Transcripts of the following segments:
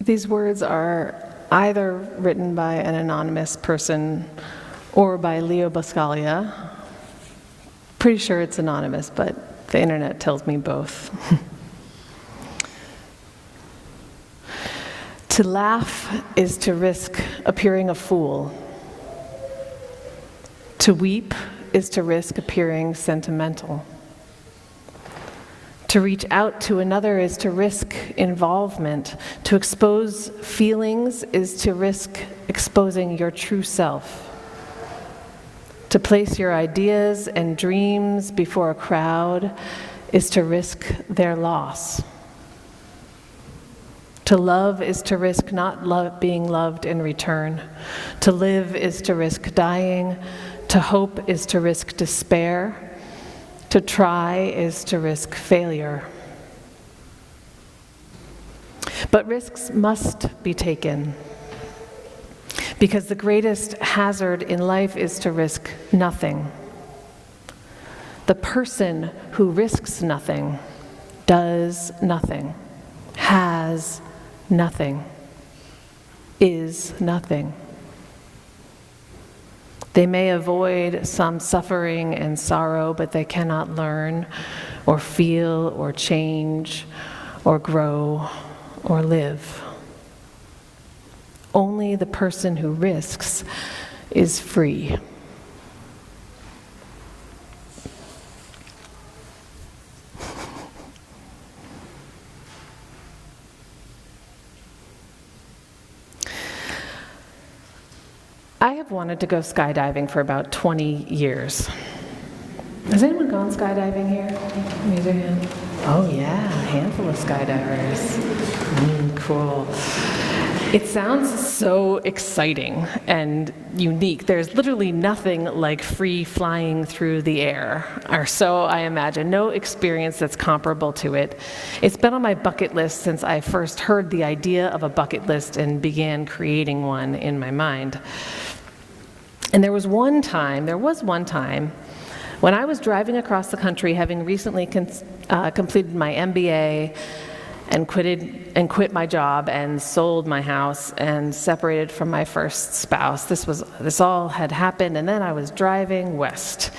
These words are either written by an anonymous person or by Leo Buscaglia. Pretty sure it's anonymous, but the internet tells me both. To laugh is to risk appearing a fool. To weep is to risk appearing sentimental. To reach out to another is to risk involvement. To expose feelings is to risk exposing your true self. To place your ideas and dreams before a crowd is to risk their loss. To love is to risk not being loved in return. To live is to risk dying. To hope is to risk despair. To try is to risk failure. But risks must be taken, because the greatest hazard in life is to risk nothing. The person who risks nothing does nothing, has nothing, is nothing. They may avoid some suffering and sorrow, but they cannot learn or feel or change or grow or live. Only the person who risks is free. I have wanted to go skydiving for about 20 years. Has anyone gone skydiving here? Raise your hand. Oh yeah, a handful of skydivers. Cool. It sounds so exciting and unique. There's literally nothing like free flying through the air, or so I imagine. No experience that's comparable to it. It's been on my bucket list since I first heard the idea of a bucket list and began creating one in my mind. And there was one time when I was driving across the country, having recently completed my MBA and quit my job and sold my house and separated from my first spouse. This all had happened, and then I was driving west.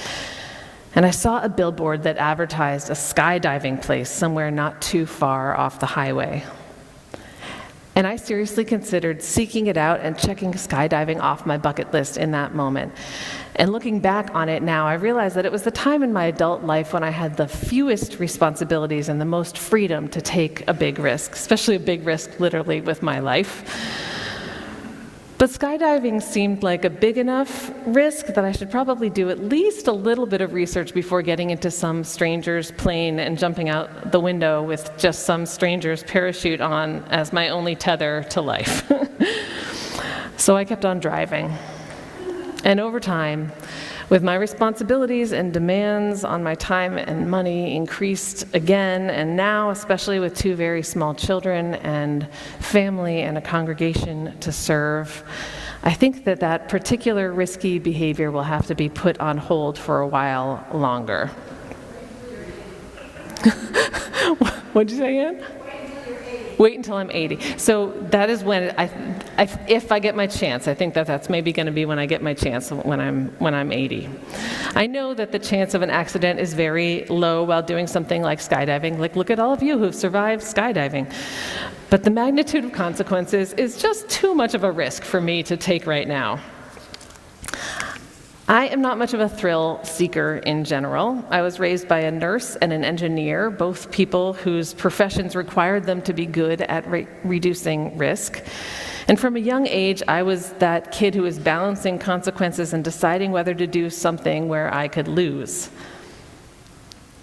And I saw a billboard that advertised a skydiving place somewhere not too far off the highway. And I seriously considered seeking it out and checking skydiving off my bucket list in that moment. And looking back on it now, I realize that it was the time in my adult life when I had the fewest responsibilities and the most freedom to take a big risk, especially a big risk literally with my life. But skydiving seemed like a big enough risk that I should probably do at least a little bit of research before getting into some stranger's plane and jumping out the window with just some stranger's parachute on as my only tether to life. So I kept on driving. And over time, with my responsibilities and demands on my time and money increased again, and now, especially with 2 very small children and family and a congregation to serve, I think that particular risky behavior will have to be put on hold for a while longer. What'd you say, Ann? Wait until I'm 80. So that is when if I get my chance. I think that's maybe going to be when I get my chance when I'm 80. I know that the chance of an accident is very low while doing something like skydiving. Like, look at all of you who've survived skydiving. But the magnitude of consequences is just too much of a risk for me to take right now. I am not much of a thrill seeker in general. I was raised by a nurse and an engineer, both people whose professions required them to be good at reducing risk. And from a young age, I was that kid who was balancing consequences and deciding whether to do something where I could lose.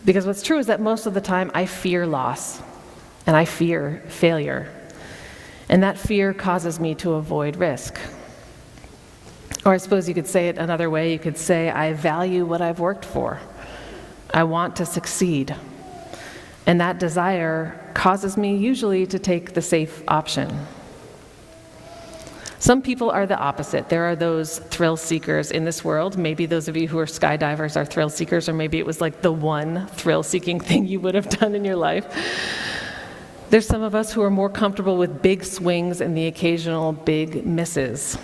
Because what's true is that most of the time I fear loss, and I fear failure. And that fear causes me to avoid risk. Or I suppose you could say it another way. You could say, I value what I've worked for. I want to succeed. And that desire causes me usually to take the safe option. Some people are the opposite. There are those thrill seekers in this world. Maybe those of you who are skydivers are thrill seekers, or maybe it was like the one thrill-seeking thing you would have done in your life. There's some of us who are more comfortable with big swings and the occasional big misses.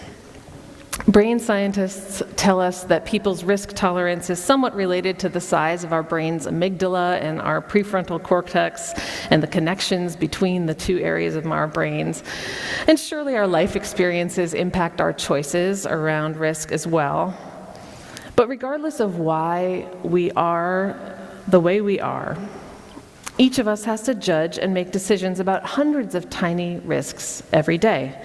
Brain scientists tell us that people's risk tolerance is somewhat related to the size of our brain's amygdala and our prefrontal cortex and the connections between the two areas of our brains. And surely our life experiences impact our choices around risk as well. But regardless of why we are the way we are, each of us has to judge and make decisions about hundreds of tiny risks every day.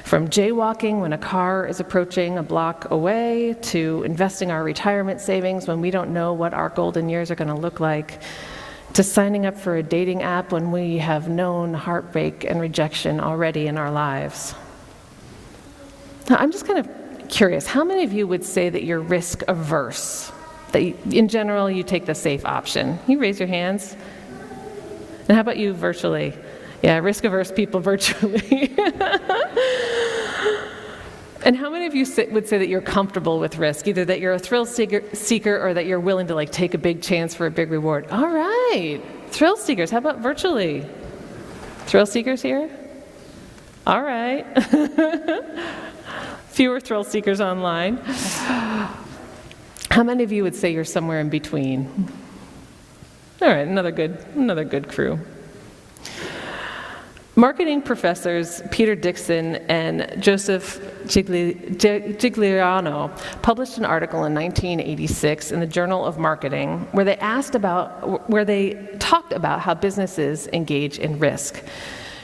From jaywalking when a car is approaching a block away, to investing our retirement savings when we don't know what our golden years are going to look like, to signing up for a dating app when we have known heartbreak and rejection already in our lives. Now, I'm just kind of curious, how many of you would say that you're risk averse? That in general, you take the safe option? You raise your hands. And how about you virtually? Yeah, risk averse people virtually. And how many of you would say that you're comfortable with risk, either that you're a thrill seeker or that you're willing to take a big chance for a big reward? All right, thrill seekers. How about virtually? Thrill seekers here? All right. Fewer thrill seekers online. How many of you would say you're somewhere in between? All right, another good crew. Marketing professors Peter Dixon and Joseph Gigliano published an article in 1986 in the Journal of Marketing where they talked about how businesses engage in risk.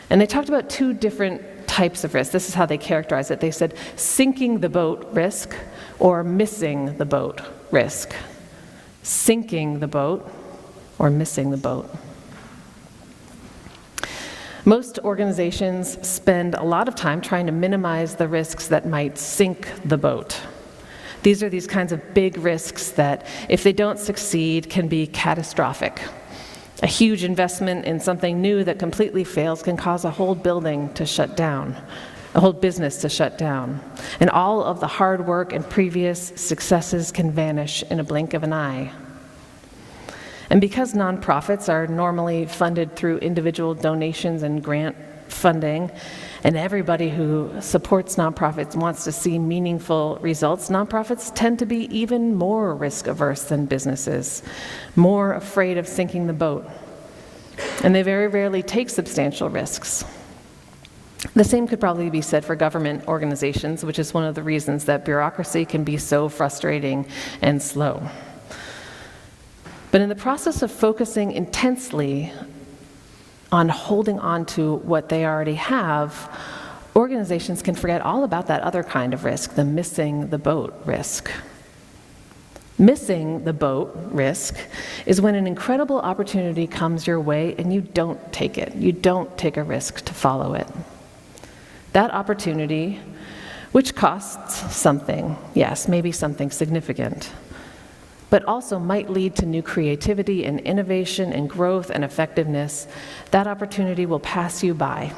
And they talked about two different types of risk. This is how they characterized it. They said sinking the boat risk or missing the boat risk. Sinking the boat or missing the boat. Most organizations spend a lot of time trying to minimize the risks that might sink the boat. These are these kinds of big risks that, if they don't succeed, can be catastrophic. A huge investment in something new that completely fails can cause a whole building to shut down, a whole business to shut down. And all of the hard work and previous successes can vanish in a blink of an eye. And because nonprofits are normally funded through individual donations and grant funding, and everybody who supports nonprofits wants to see meaningful results, nonprofits tend to be even more risk-averse than businesses, more afraid of sinking the boat. And they very rarely take substantial risks. The same could probably be said for government organizations, which is one of the reasons that bureaucracy can be so frustrating and slow. But in the process of focusing intensely on holding on to what they already have, organizations can forget all about that other kind of risk, the missing the boat risk. Missing the boat risk is when an incredible opportunity comes your way and you don't take it. You don't take a risk to follow it. That opportunity, which costs something, yes, maybe something significant, but also might lead to new creativity and innovation and growth and effectiveness, that opportunity will pass you by.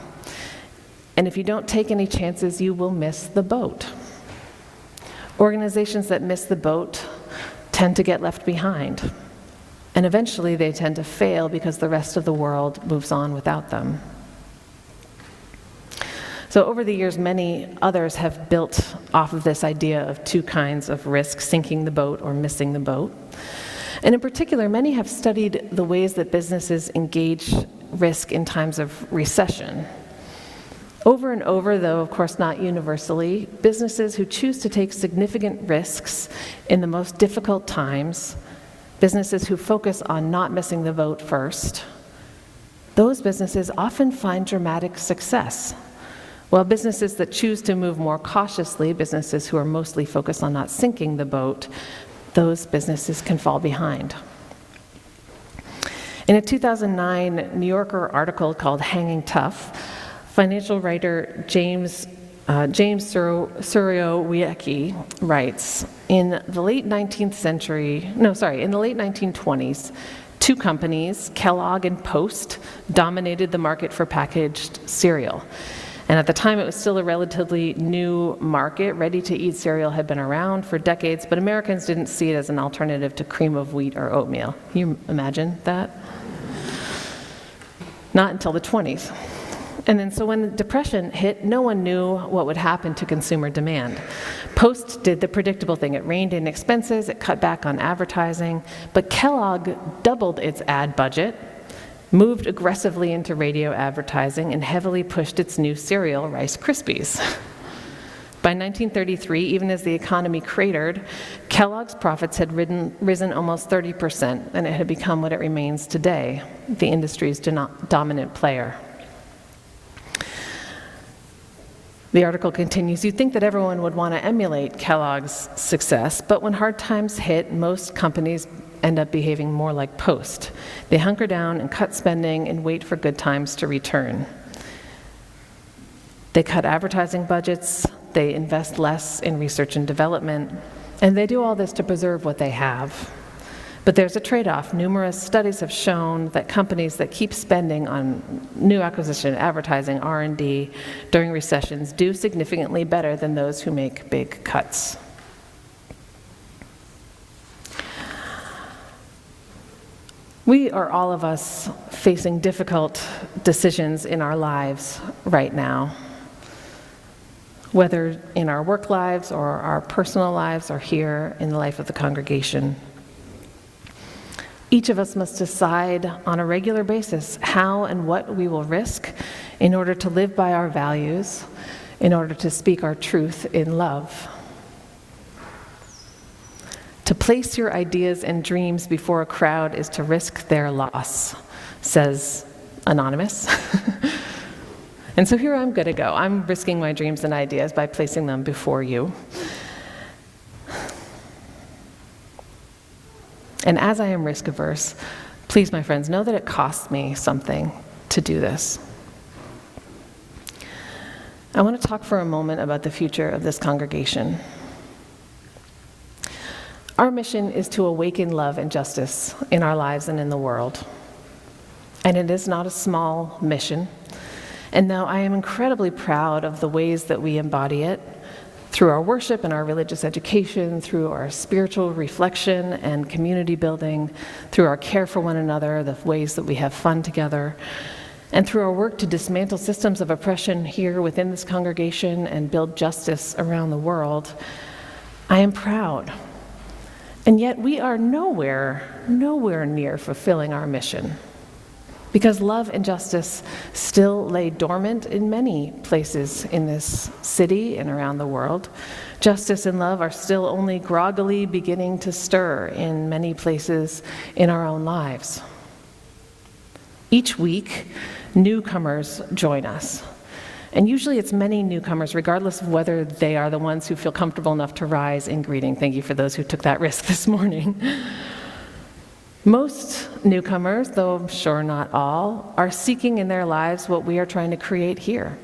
And if you don't take any chances, you will miss the boat. Organizations that miss the boat tend to get left behind. And eventually they tend to fail because the rest of the world moves on without them. So over the years, many others have built off of this idea of two kinds of risk, sinking the boat or missing the boat. And in particular, many have studied the ways that businesses engage risk in times of recession. Over and over, though of course not universally, businesses who choose to take significant risks in the most difficult times, businesses who focus on not missing the boat first, those businesses often find dramatic success. While businesses that choose to move more cautiously, businesses who are mostly focused on not sinking the boat, those businesses can fall behind. In a 2009 New Yorker article called Hanging Tough, financial writer James Surowiecki writes, in the late 1920s, two companies, Kellogg and Post, dominated the market for packaged cereal. And at the time, it was still a relatively new market. Ready-to-eat cereal had been around for decades, but Americans didn't see it as an alternative to cream of wheat or oatmeal. Can you imagine that? Not until the 20s. And then so when the Depression hit, no one knew what would happen to consumer demand. Post did the predictable thing. It reined in expenses, it cut back on advertising, but Kellogg doubled its ad budget, moved aggressively into radio advertising, and heavily pushed its new cereal, Rice Krispies. By 1933, even as the economy cratered, Kellogg's profits had risen almost 30%, and it had become what it remains today, the industry's dominant player. The article continues, you'd think that everyone would want to emulate Kellogg's success, but when hard times hit, most companies end up behaving more like Post. They hunker down and cut spending and wait for good times to return. They cut advertising budgets, they invest less in research and development, and they do all this to preserve what they have. But there's a trade-off. Numerous studies have shown that companies that keep spending on new acquisition, advertising, R&D during recessions do significantly better than those who make big cuts. We are all of us facing difficult decisions in our lives right now, whether in our work lives or our personal lives or here in the life of the congregation. Each of us must decide on a regular basis how and what we will risk in order to live by our values, in order to speak our truth in love. To place your ideas and dreams before a crowd is to risk their loss, says Anonymous. And so here I'm going to go. I'm risking my dreams and ideas by placing them before you. And as I am risk averse, please, my friends, know that it costs me something to do this. I want to talk for a moment about the future of this congregation. Our mission is to awaken love and justice in our lives and in the world. And it is not a small mission. And though I am incredibly proud of the ways that we embody it, through our worship and our religious education, through our spiritual reflection and community building, through our care for one another, the ways that we have fun together, and through our work to dismantle systems of oppression here within this congregation and build justice around the world, I am proud. And yet we are nowhere near fulfilling our mission. Because love and justice still lay dormant in many places in this city and around the world. Justice and love are still only groggily beginning to stir in many places in our own lives. Each week, newcomers join us. And usually it's many newcomers, regardless of whether they are the ones who feel comfortable enough to rise in greeting. Thank you for those who took that risk this morning. Most newcomers, though I'm sure not all, are seeking in their lives what we are trying to create here.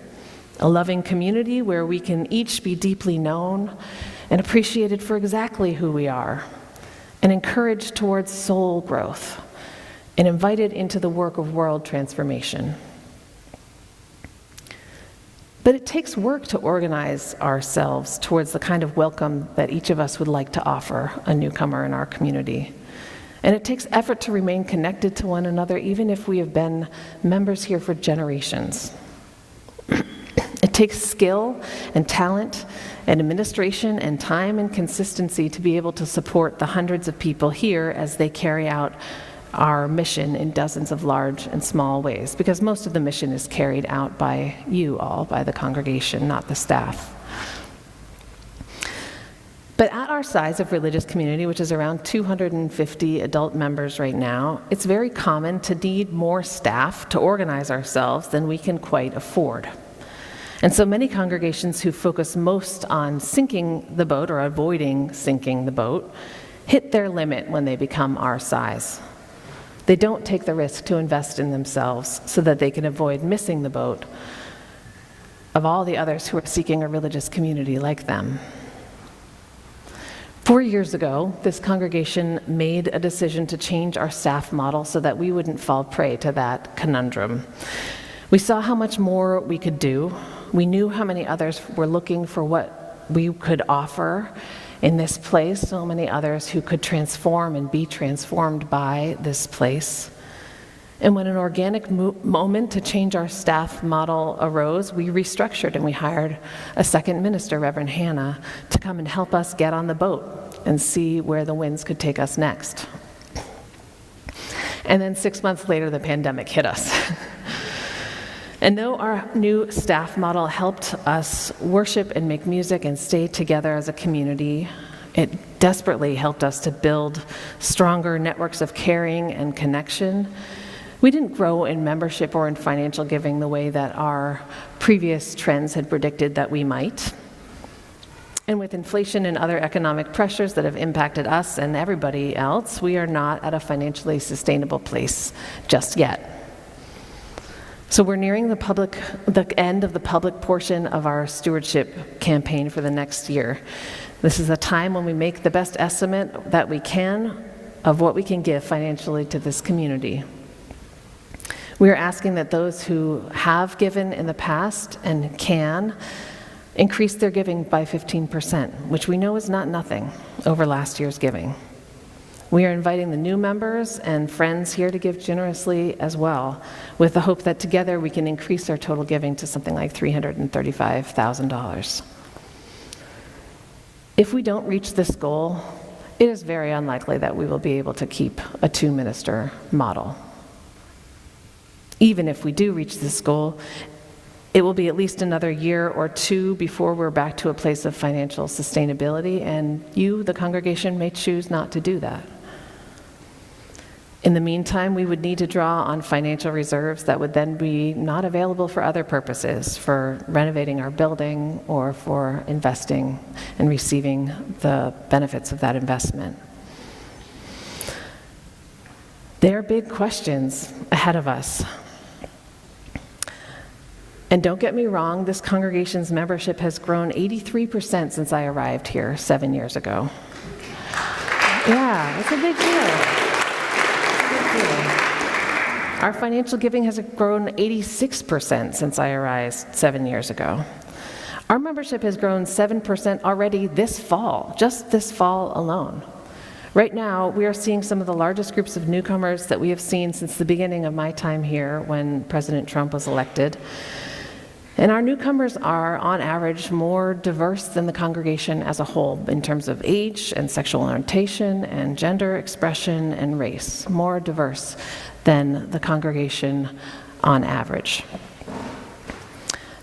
A loving community where we can each be deeply known and appreciated for exactly who we are, and encouraged towards soul growth, and invited into the work of world transformation. But it takes work to organize ourselves towards the kind of welcome that each of us would like to offer a newcomer in our community. And it takes effort to remain connected to one another, even if we have been members here for generations. It takes skill and talent and administration and time and consistency to be able to support the hundreds of people here as they carry out our mission in dozens of large and small ways, because most of the mission is carried out by you all, by the congregation, not the staff. But at our size of religious community, which is around 250 adult members right now, it's very common to need more staff to organize ourselves than we can quite afford. And so many congregations who focus most on sinking the boat or avoiding sinking the boat hit their limit when they become our size. They don't take the risk to invest in themselves so that they can avoid missing the boat of all the others who are seeking a religious community like them. 4 years ago, this congregation made a decision to change our staff model so that we wouldn't fall prey to that conundrum. We saw how much more we could do. We knew how many others were looking for what we could offer in this place, so many others who could transform and be transformed by this place. And when an organic moment to change our staff model arose, we restructured and we hired a second minister, Reverend Hannah, to come and help us get on the boat and see where the winds could take us next. And then 6 months later, the pandemic hit us. And though our new staff model helped us worship and make music and stay together as a community, it desperately helped us to build stronger networks of caring and connection. We didn't grow in membership or in financial giving the way that our previous trends had predicted that we might. And with inflation and other economic pressures that have impacted us and everybody else, we are not at a financially sustainable place just yet. So we're nearing the end of the public portion of our stewardship campaign for the next year. This is a time when we make the best estimate that we can of what we can give financially to this community. We are asking that those who have given in the past and can increase their giving by 15%, which we know is not nothing over last year's giving. We are inviting the new members and friends here to give generously as well, with the hope that together we can increase our total giving to something like $335,000. If we don't reach this goal, it is very unlikely that we will be able to keep a two-minister model. Even if we do reach this goal, it will be at least another year or two before we're back to a place of financial sustainability, and you, the congregation, may choose not to do that. In the meantime, we would need to draw on financial reserves that would then be not available for other purposes, for renovating our building or for investing and receiving the benefits of that investment. There are big questions ahead of us. And don't get me wrong, this congregation's membership has grown 83% since I arrived here 7 years ago. Yeah, it's a big deal. Our financial giving has grown 86% since I arrived 7 years ago. Our membership has grown 7% already this fall, just this fall alone. Right now, we are seeing some of the largest groups of newcomers that we have seen since the beginning of my time here when President Trump was elected. And our newcomers are, on average, more diverse than the congregation as a whole in terms of age and sexual orientation and gender expression and race, more diverse than the congregation on average.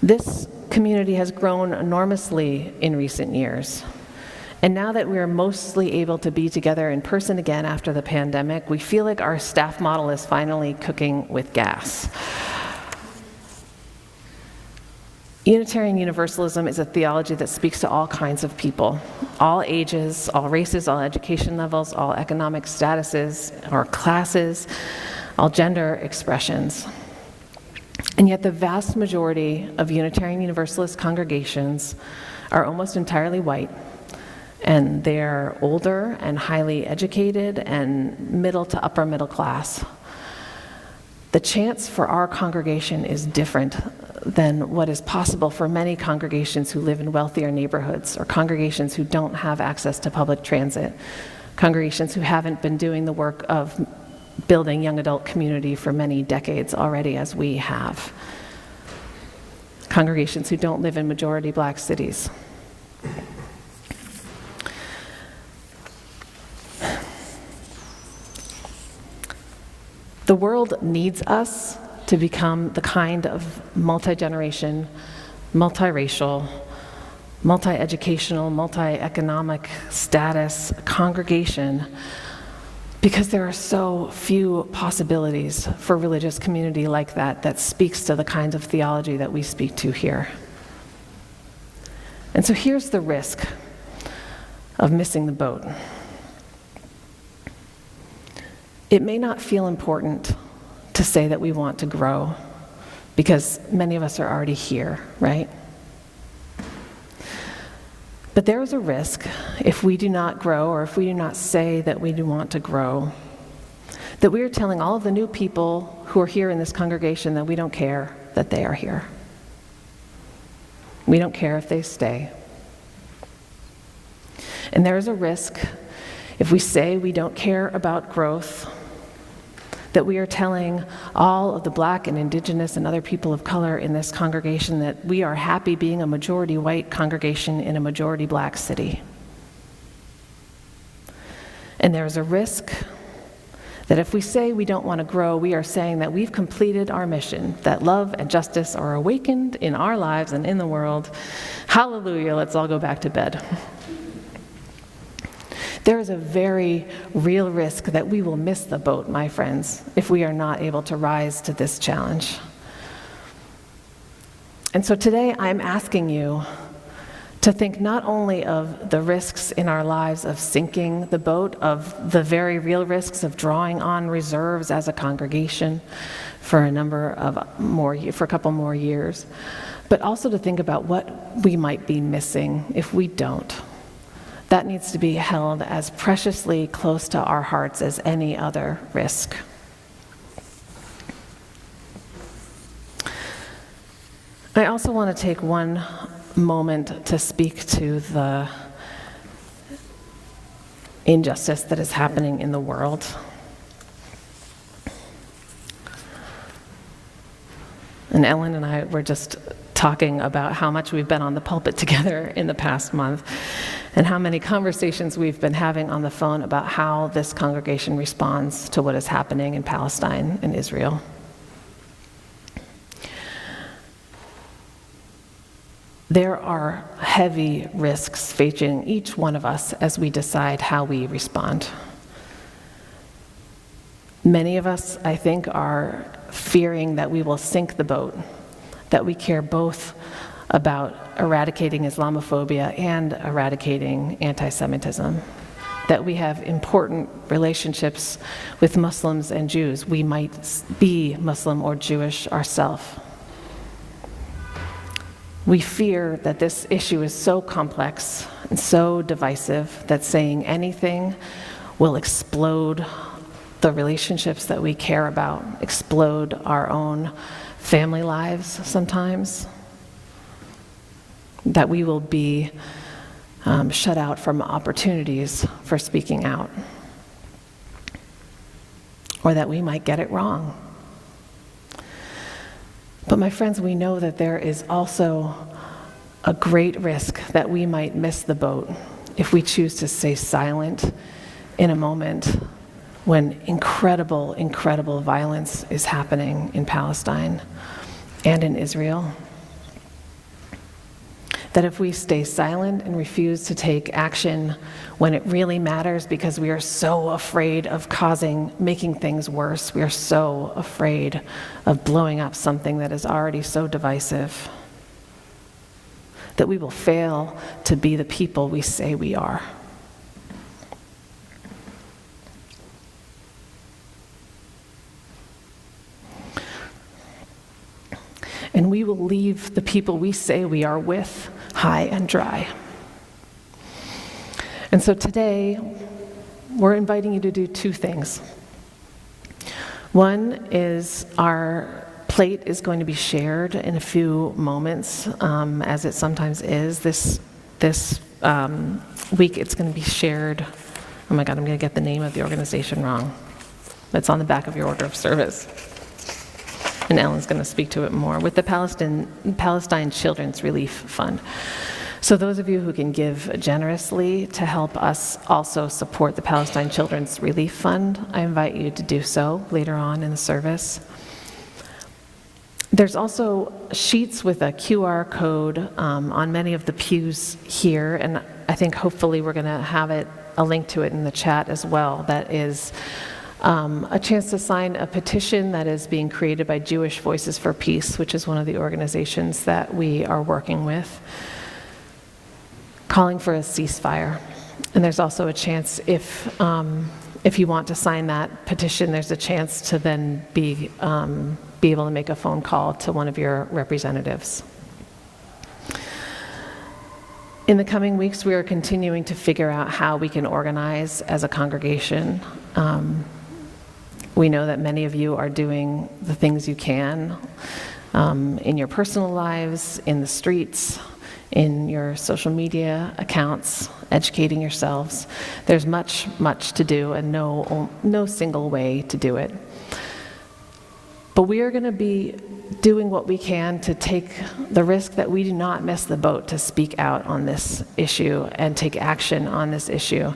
This community has grown enormously in recent years. And now that we are mostly able to be together in person again after the pandemic, we feel like our staff model is finally cooking with gas. Unitarian Universalism is a theology that speaks to all kinds of people, all ages, all races, all education levels, all economic statuses or classes, all gender expressions. And yet the vast majority of Unitarian Universalist congregations are almost entirely white, and they're older and highly educated and middle to upper middle class. The chance for our congregation is different than what is possible for many congregations who live in wealthier neighborhoods, or congregations who don't have access to public transit, congregations who haven't been doing the work of building young adult community for many decades already as we have, congregations who don't live in majority black cities. The world needs us to become the kind of multi-generation, multiracial, multi-educational, multi-economic status congregation, because there are so few possibilities for religious community like that speaks to the kinds of theology that we speak to here. And so here's the risk of missing the boat. It may not feel important to say that we want to grow, because many of us are already here, right? But there is a risk if we do not grow, or if we do not say that we do want to grow, that we are telling all of the new people who are here in this congregation that we don't care that they are here. We don't care if they stay. And there is a risk if we say we don't care about growth, that we are telling all of the Black and Indigenous and other people of color in this congregation that we are happy being a majority white congregation in a majority Black city. And there is a risk that if we say we don't want to grow, we are saying that we've completed our mission, that love and justice are awakened in our lives and in the world. Hallelujah, let's all go back to bed. There is a very real risk that we will miss the boat, my friends, if we are not able to rise to this challenge. And so today I'm asking you to think not only of the risks in our lives of sinking the boat, of the very real risks of drawing on reserves as a congregation for a couple more years, but also to think about what we might be missing if we don't. That needs to be held as preciously close to our hearts as any other risk. I also want to take one moment to speak to the injustice that is happening in the world. And Ellen and I were just talking about how much we've been on the pulpit together in the past month, and how many conversations we've been having on the phone about how this congregation responds to what is happening in Palestine and Israel. There are heavy risks facing each one of us as we decide how we respond. Many of us, I think, are fearing that we will sink the boat, that we care both about eradicating Islamophobia and eradicating anti-Semitism, that we have important relationships with Muslims and Jews. We might be Muslim or Jewish ourselves. We fear that this issue is so complex and so divisive that saying anything will explode the relationships that we care about, explode our own family lives sometimes, that we will be shut out from opportunities for speaking out, or that we might get it wrong. But my friends, we know that there is also a great risk that we might miss the boat if we choose to stay silent in a moment when incredible, incredible violence is happening in Palestine and in Israel. That if we stay silent and refuse to take action when it really matters because we are so afraid of making things worse, we are so afraid of blowing up something that is already so divisive, that we will fail to be the people we say we are. And we will leave the people we say we are with high and dry. And so today, we're inviting you to do two things. One is our plate is going to be shared in a few moments, as it sometimes is. This week it's going to be shared. Oh my God, I'm going to get the name of the organization wrong. It's on the back of your order of service. And Ellen's going to speak to it more, with the Palestine Children's Relief Fund. So those of you who can give generously to help us also support the Palestine Children's Relief Fund, I invite you to do so later on in the service. There's also sheets with a QR code on many of the pews here, and I think hopefully we're going to have a link to it in the chat as well. That is a chance to sign a petition that is being created by Jewish Voices for Peace, which is one of the organizations that we are working with, calling for a ceasefire. And there's also a chance, if you want to sign that petition, there's a chance to then be able to make a phone call to one of your representatives. In the coming weeks, we are continuing to figure out how we can organize as a congregation. We know that many of you are doing the things you can in your personal lives, in the streets, in your social media accounts, educating yourselves. There's much, much to do, and no single way to do it. But we are going to be doing what we can to take the risk that we do not miss the boat to speak out on this issue and take action on this issue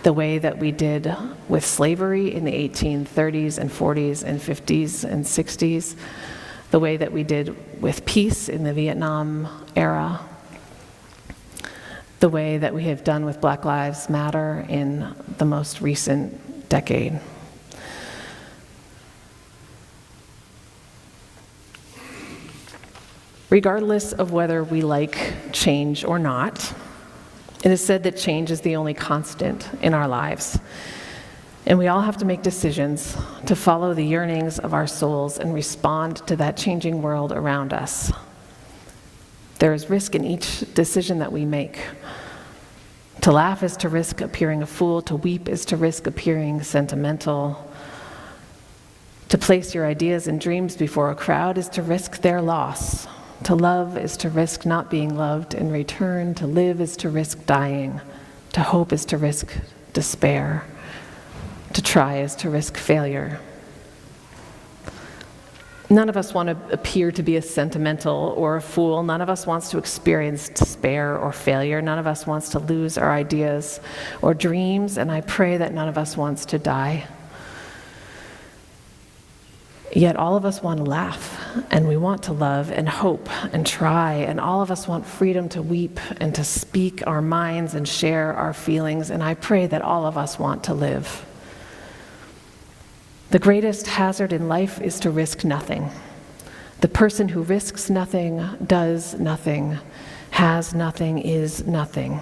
the way that we did with slavery in the 1830s and 40s and 50s and 60s, the way that we did with peace in the Vietnam era, the way that we have done with Black Lives Matter in the most recent decade. Regardless of whether we like change or not, it is said that change is the only constant in our lives. And we all have to make decisions to follow the yearnings of our souls and respond to that changing world around us. There is risk in each decision that we make. To laugh is to risk appearing a fool. To weep is to risk appearing sentimental. To place your ideas and dreams before a crowd is to risk their loss. To love is to risk not being loved in return. To live is to risk dying. To hope is to risk despair. To try is to risk failure. None of us want to appear to be a sentimental or a fool. None of us wants to experience despair or failure. None of us wants to lose our ideas or dreams, and I pray that none of us wants to die. Yet all of us want to laugh, and we want to love and hope and try, and all of us want freedom to weep and to speak our minds and share our feelings, and I pray that all of us want to live. The greatest hazard in life is to risk nothing. The person who risks nothing, does nothing, has nothing, is nothing.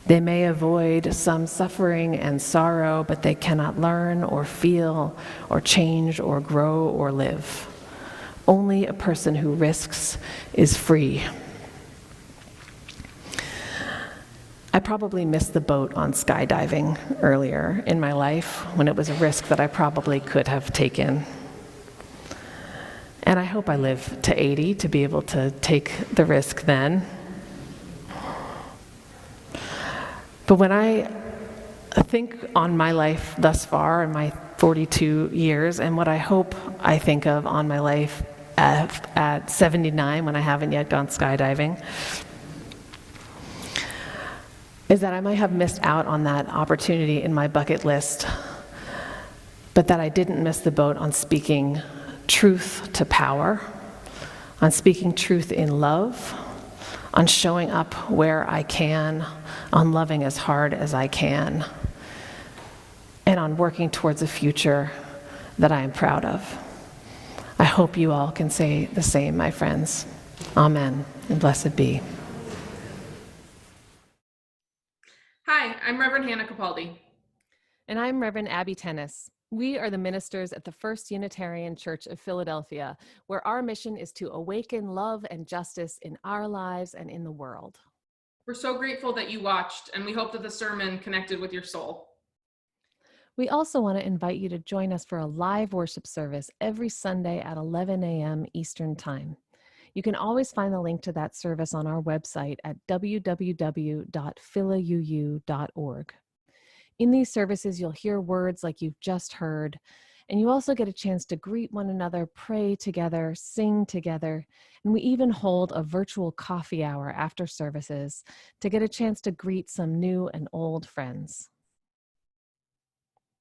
They may avoid some suffering and sorrow, but they cannot learn or feel or change or grow or live. Only a person who risks is free. I probably missed the boat on skydiving earlier in my life when it was a risk that I probably could have taken. And I hope I live to 80 to be able to take the risk then. But when I think on my life thus far, in my 42 years, and what I hope I think of on my life at 79, when I haven't yet gone skydiving, is that I might have missed out on that opportunity in my bucket list, but that I didn't miss the boat on speaking truth to power, on speaking truth in love, on showing up where I can, on loving as hard as I can, and on working towards a future that I am proud of. I hope you all can say the same, my friends. Amen, and blessed be. Hi, I'm Reverend Hannah Capaldi. And I'm Reverend Abby Tennis. We are the ministers at the First Unitarian Church of Philadelphia, where our mission is to awaken love and justice in our lives and in the world. We're so grateful that you watched, and we hope that the sermon connected with your soul. We also want to invite you to join us for a live worship service every Sunday at 11 a.m. Eastern Time. You can always find the link to that service on our website at www.philauu.org. In these services, you'll hear words like you've just heard, and you also get a chance to greet one another, pray together, sing together, and we even hold a virtual coffee hour after services to get a chance to greet some new and old friends.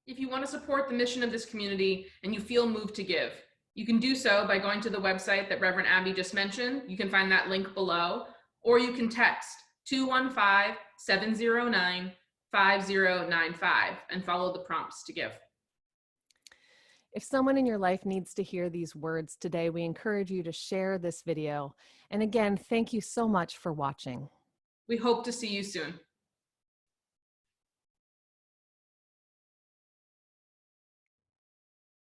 If you want to support the mission of this community and you feel moved to give, you can do so by going to the website that Reverend Abby just mentioned. You can find that link below, or you can text 215-709-5095 and follow the prompts to give. If someone in your life needs to hear these words today, we encourage you to share this video. And again, thank you so much for watching. We hope to see you soon.